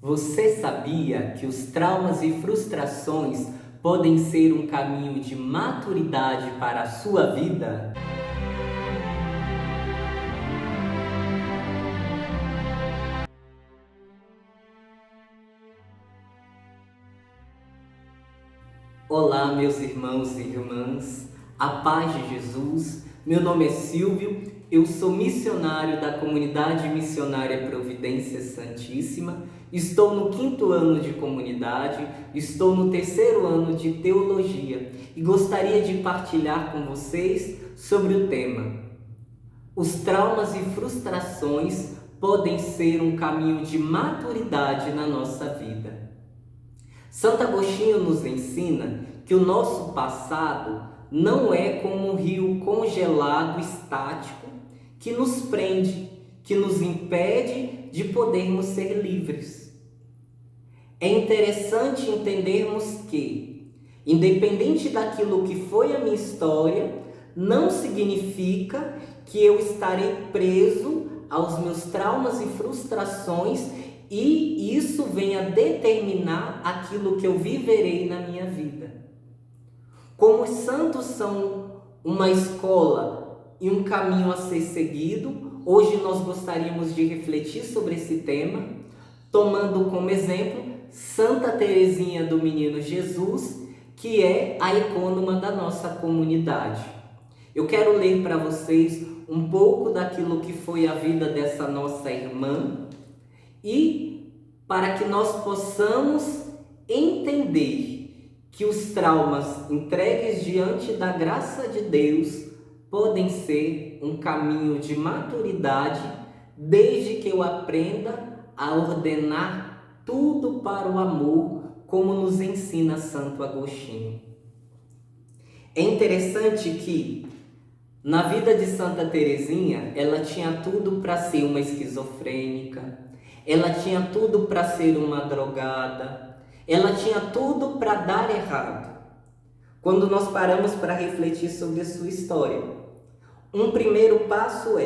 Você sabia que os traumas e frustrações podem ser um caminho de maturidade para a sua vida? Olá, meus irmãos e irmãs, a paz de Jesus. Meu nome é Silvio, eu sou missionário da Comunidade Missionária Providência Santíssima. Estou no 5º ano de comunidade, estou no 3º ano de teologia e gostaria de partilhar com vocês sobre o tema: os traumas e frustrações podem ser um caminho de maturidade na nossa vida. Santo Agostinho nos ensina que o nosso passado não é como um rio congelado estático que nos prende, que nos impede de podermos ser livres. É interessante entendermos que, independente daquilo que foi a minha história, não significa que eu estarei preso aos meus traumas e frustrações e isso venha determinar aquilo que eu viverei na minha vida. Como os santos são uma escola e um caminho a ser seguido, hoje nós gostaríamos de refletir sobre esse tema, tomando como exemplo Santa Teresinha do Menino Jesus, que é a ecônoma da nossa comunidade. Eu quero ler para vocês um pouco daquilo que foi a vida dessa nossa irmã, e para que nós possamos entender que os traumas entregues diante da graça de Deus podem ser um caminho de maturidade, desde que eu aprenda a ordenar tudo para o amor, como nos ensina Santo Agostinho. É interessante que na vida de Santa Teresinha, ela tinha tudo para ser uma esquizofrênica, ela tinha tudo para ser uma drogada, ela tinha tudo para dar errado. Quando nós paramos para refletir sobre a sua história, um primeiro passo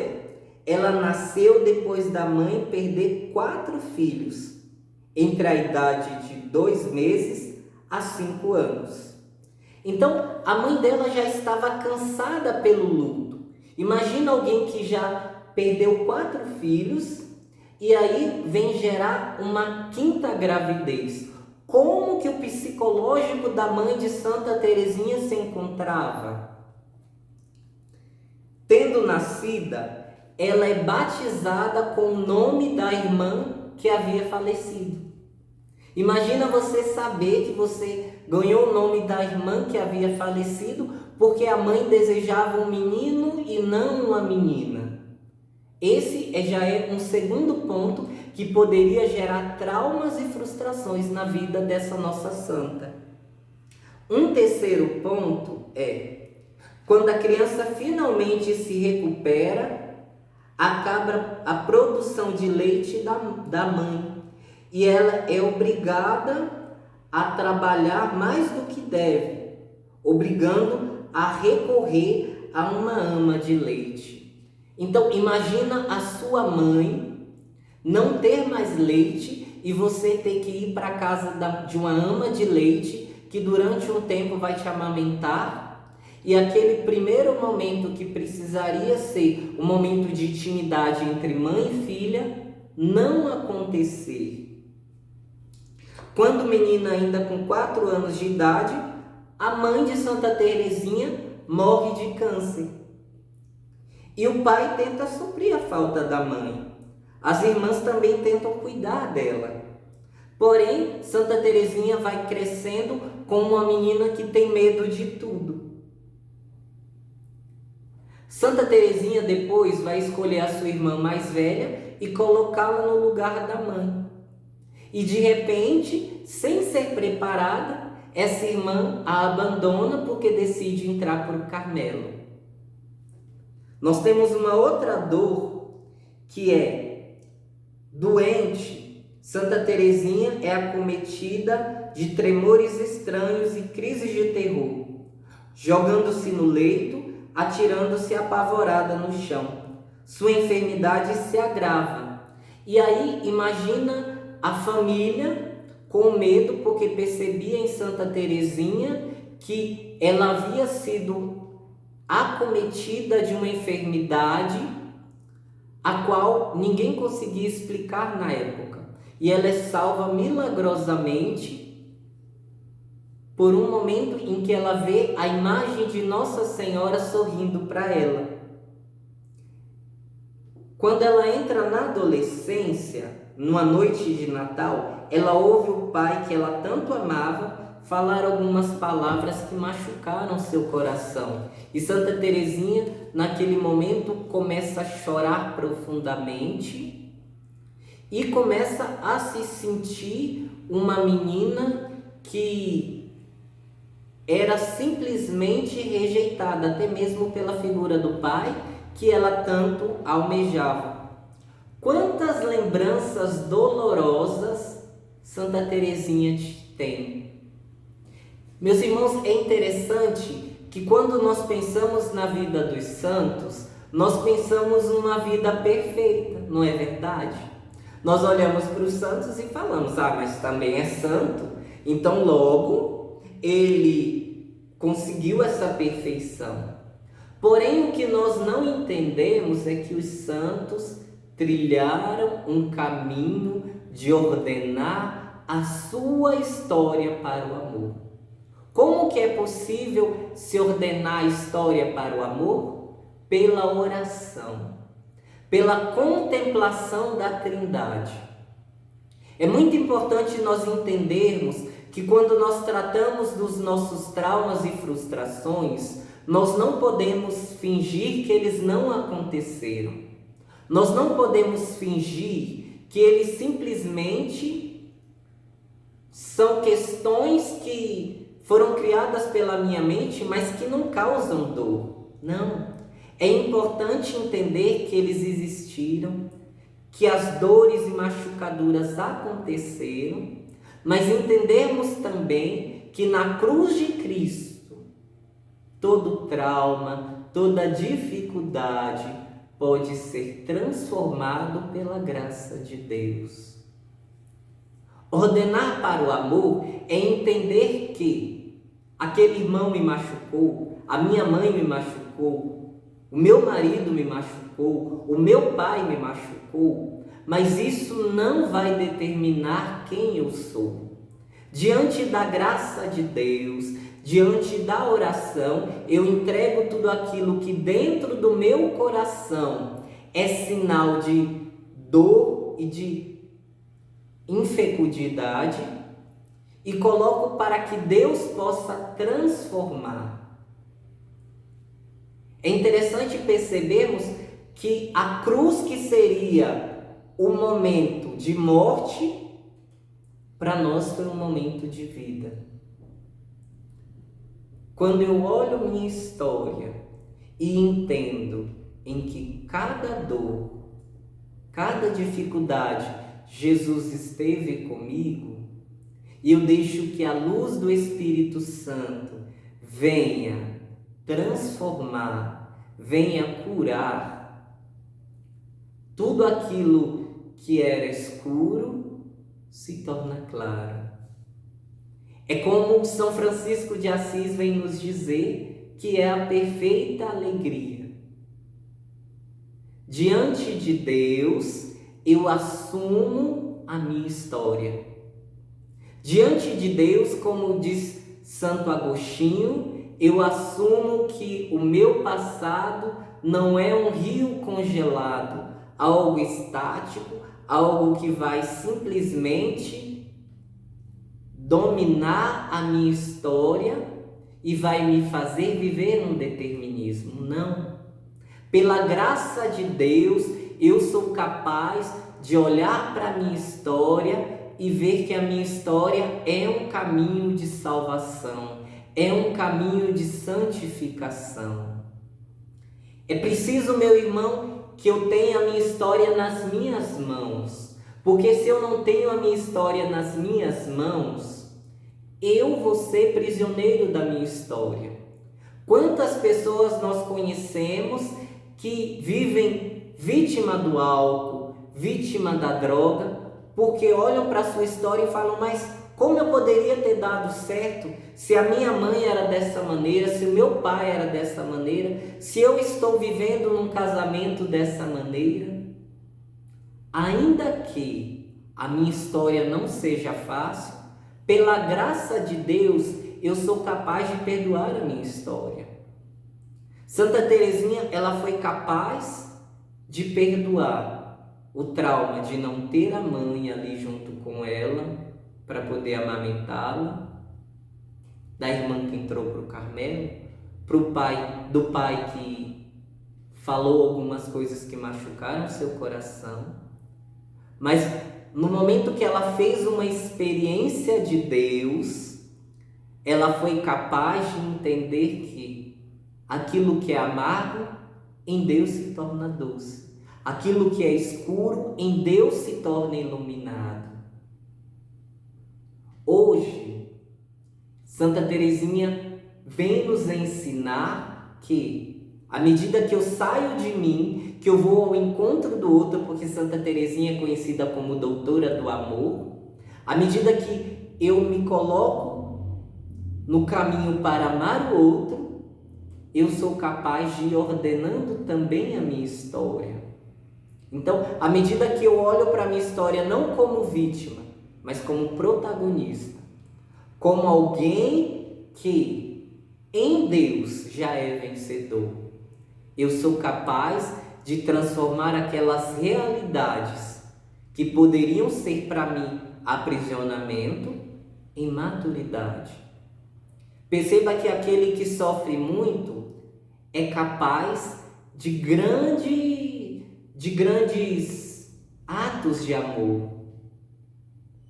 ela nasceu depois da mãe perder 4 filhos, entre a idade de 2 meses a 5 anos. Então, a mãe dela já estava cansada pelo luto. Imagina alguém que já perdeu 4 filhos e aí vem gerar uma 5ª gravidez. Como que o psicológico da mãe de Santa Teresinha se encontrava? Tendo nascida, ela é batizada com o nome da irmã que havia falecido. Imagina você saber que você ganhou o nome da irmã que havia falecido porque a mãe desejava um menino e não uma menina. Esse já é um segundo ponto que poderia gerar traumas e frustrações na vida dessa nossa santa. Um terceiro ponto quando a criança finalmente se recupera, acaba a produção de leite da mãe e ela é obrigada a trabalhar mais do que deve, obrigando a recorrer a uma ama de leite. Então, imagina a sua mãe não ter mais leite e você ter que ir para a casa de uma ama de leite que durante um tempo vai te amamentar, e aquele primeiro momento que precisaria ser um momento de intimidade entre mãe e filha não acontecer. Quando menina ainda com 4 anos de idade, a mãe de Santa Teresinha morre de câncer. E o pai tenta suprir a falta da mãe. As irmãs também tentam cuidar dela. Porém, Santa Teresinha vai crescendo como uma menina que tem medo de tudo. Santa Teresinha depois vai escolher a sua irmã mais velha e colocá-la no lugar da mãe. E de repente, sem ser preparada, essa irmã a abandona porque decide entrar para o Carmelo. Nós temos uma outra dor que é doente. Santa Teresinha é acometida de tremores estranhos e crises de terror, jogando-se no leito, atirando-se apavorada no chão. Sua enfermidade se agrava. E aí, imagina a família com medo, porque percebia em Santa Teresinha que ela havia sido acometida de uma enfermidade a qual ninguém conseguia explicar na época. E ela é salva milagrosamente por um momento em que ela vê a imagem de Nossa Senhora sorrindo para ela. Quando ela entra na adolescência, numa noite de Natal, ela ouve o pai que ela tanto amava falar algumas palavras que machucaram seu coração. E Santa Teresinha, naquele momento, começa a chorar profundamente e começa a se sentir uma menina que era simplesmente rejeitada, até mesmo pela figura do pai, que ela tanto almejava. Quantas lembranças dolorosas Santa Teresinha tem? Meus irmãos, é interessante que quando nós pensamos na vida dos santos, nós pensamos numa vida perfeita, não é verdade? Nós olhamos para os santos e falamos, mas também é santo, então logo ele conseguiu essa perfeição. Porém, o que nós não entendemos é que os santos trilharam um caminho de ordenar a sua história para o amor. Como que é possível se ordenar a história para o amor? Pela oração, pela contemplação da Trindade. É muito importante nós entendermos que quando nós tratamos dos nossos traumas e frustrações, nós não podemos fingir que eles não aconteceram. Nós não podemos fingir que eles simplesmente são questões que foram criadas pela minha mente, mas que não causam dor. Não. É importante entender que eles existiram, que as dores e machucaduras aconteceram, mas entendermos também que na cruz de Cristo, todo trauma, toda dificuldade pode ser transformado pela graça de Deus. Ordenar para o amor é entender que aquele irmão me machucou, a minha mãe me machucou, o meu marido me machucou, o meu pai me machucou, mas isso não vai determinar quem eu sou. Diante da graça de Deus, diante da oração, eu entrego tudo aquilo que dentro do meu coração é sinal de dor e de infecundidade e coloco para que Deus possa transformar. É interessante percebermos que a cruz, que seria o momento de morte, para nós foi um momento de vida. Quando eu olho minha história e entendo em que cada dor, cada dificuldade, Jesus esteve comigo, e eu deixo que a luz do Espírito Santo venha transformar, venha curar tudo aquilo que era escuro, se torna claro. É como São Francisco de Assis vem nos dizer que é a perfeita alegria. Diante de Deus, eu assumo a minha história. Diante de Deus, como diz Santo Agostinho, eu assumo que o meu passado não é um rio congelado, algo estático, algo que vai simplesmente dominar a minha história e vai me fazer viver um determinismo. Não. Pela graça de Deus, eu sou capaz de olhar para a minha história e ver que a minha história é um caminho de salvação, é um caminho de santificação. É preciso, meu irmão, que eu tenha a minha história nas minhas mãos, porque se eu não tenho a minha história nas minhas mãos, eu vou ser prisioneiro da minha história. Quantas pessoas nós conhecemos que vivem vítima do álcool, vítima da droga, porque olham para a sua história e falam, mas como eu poderia ter dado certo se a minha mãe era dessa maneira, se o meu pai era dessa maneira, se eu estou vivendo num casamento dessa maneira? Ainda que a minha história não seja fácil, pela graça de Deus, eu sou capaz de perdoar a minha história. Santa Teresinha, ela foi capaz de perdoar o trauma de não ter a mãe ali junto com ela para poder amamentá-la, da irmã que entrou para o Carmelo, do pai que falou algumas coisas que machucaram seu coração. Mas no momento que ela fez uma experiência de Deus, ela foi capaz de entender que aquilo que é amargo em Deus se torna doce. Aquilo que é escuro em Deus se torna iluminado. Hoje, Santa Teresinha vem nos ensinar que, à medida que eu saio de mim, que eu vou ao encontro do outro, porque Santa Teresinha é conhecida como doutora do amor, à medida que eu me coloco no caminho para amar o outro, eu sou capaz de ir ordenando também a minha história. Então, à medida que eu olho para a minha história não como vítima, mas como protagonista, como alguém que em Deus já é vencedor, eu sou capaz de transformar aquelas realidades que poderiam ser para mim aprisionamento em maturidade. Perceba que aquele que sofre muito é capaz de grandes atos de amor.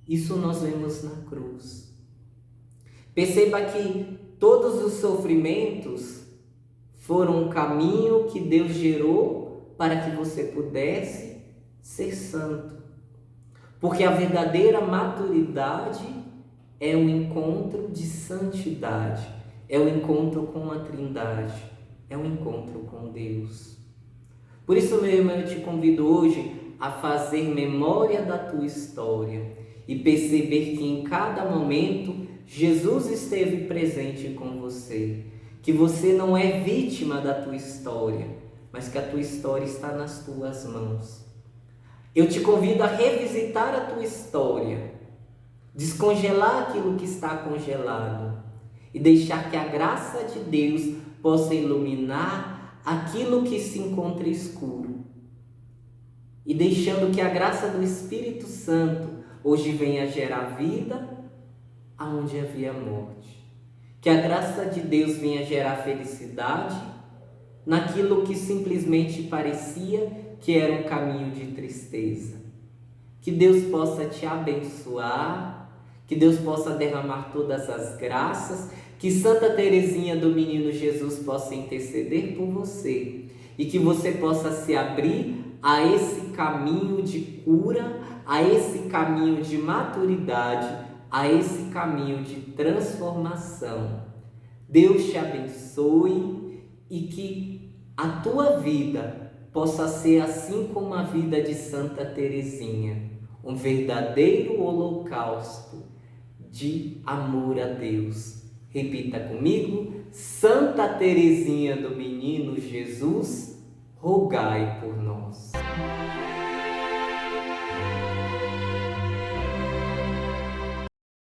Isso nós vemos na cruz. Perceba que todos os sofrimentos foram um caminho que Deus gerou para que você pudesse ser santo. Porque a verdadeira maturidade é um encontro de santidade, é um encontro com a Trindade, é um encontro com Deus. Por isso, meu irmão, eu te convido hoje a fazer memória da tua história e perceber que em cada momento Jesus esteve presente com você, que você não é vítima da tua história, mas que a tua história está nas tuas mãos. Eu te convido a revisitar a tua história, descongelar aquilo que está congelado e deixar que a graça de Deus possa iluminar aquilo que se encontra escuro. E deixando que a graça do Espírito Santo hoje venha gerar vida aonde havia morte. Que a graça de Deus venha gerar felicidade naquilo que simplesmente parecia que era um caminho de tristeza. Que Deus possa te abençoar, que Deus possa derramar todas as graças, que Santa Teresinha do Menino Jesus possa interceder por você e que você possa se abrir a esse caminho de cura, a esse caminho de maturidade, a esse caminho de transformação. Deus te abençoe e que a tua vida possa ser assim como a vida de Santa Teresinha, um verdadeiro holocausto de amor a Deus. Repita comigo: Santa Teresinha do Menino Jesus, rogai por nós.